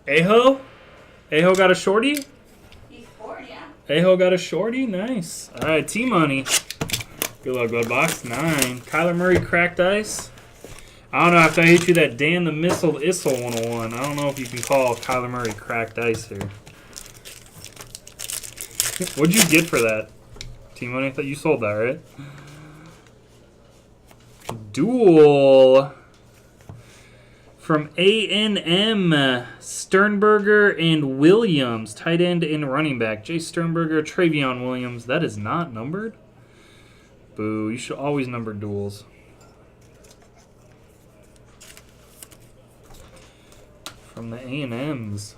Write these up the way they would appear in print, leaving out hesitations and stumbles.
Aho? Aho got a shorty? He's 4, yeah. Aho got a shorty? Nice. All right, T-Money. Good luck, Blood Box. 9. Kyler Murray cracked ice. I don't know after I hit you that Dan the Missile Issel 101. I don't know if you can call Kyler Murray cracked ice here. What'd you get for that, T-Money? I thought you sold that, right? Duel from A&M, Sternberger and Williams, tight end and running back. Jay Sternberger, Travion Williams. That is not numbered? Boo, you should always number duels. From the A&Ms.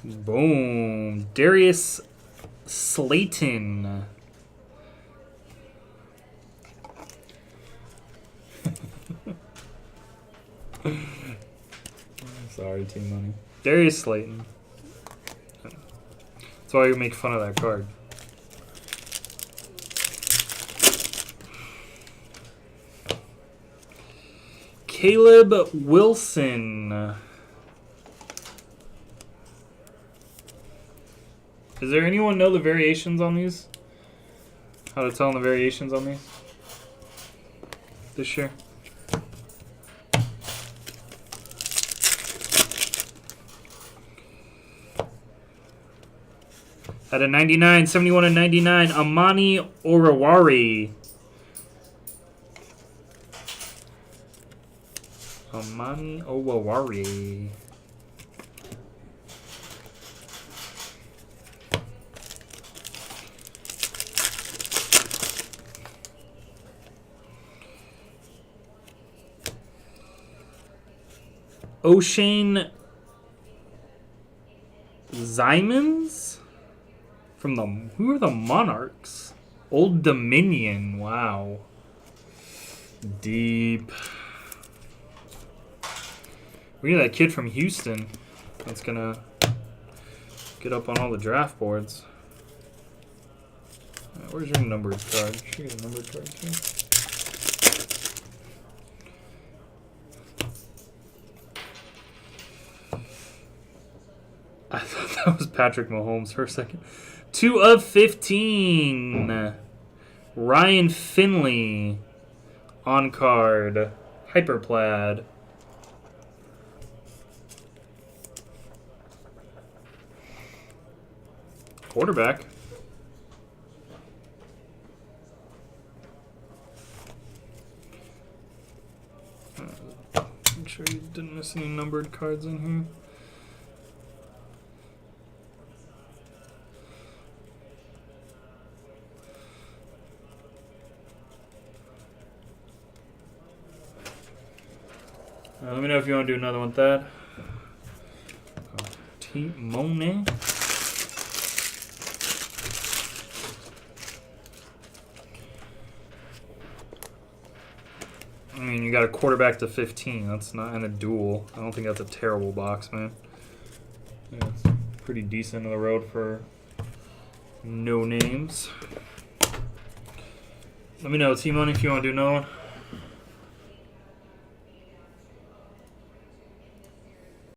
Boom. Darius Slayton. Sorry, T-Money. Darius Slayton. That's why you make fun of that card. Caleb Wilson. Does there anyone know the variations on these? How to tell the variations on these? This year? At a 99, 71 and 99, Amani Oruwari. Amani Oruwari. O'Shane Zymans from the who are the Monarchs? Old Dominion. Wow. Deep. We need that kid from Houston that's gonna get up on all the draft boards. Where's your numbered card? Should we get a numbered card too? I thought that was Patrick Mahomes for a second. 2 of 15. Ryan Finley on card. Hyperplaid. Quarterback. Make sure you didn't miss any numbered cards in here. Let me know if you want to do another one with that. tmoney. I mean, you got a quarterback to 15. That's not in a duel. I don't think that's a terrible box, man. Yeah, it's pretty decent on the road for no names. Let me know, T-Money, if you want to do another one.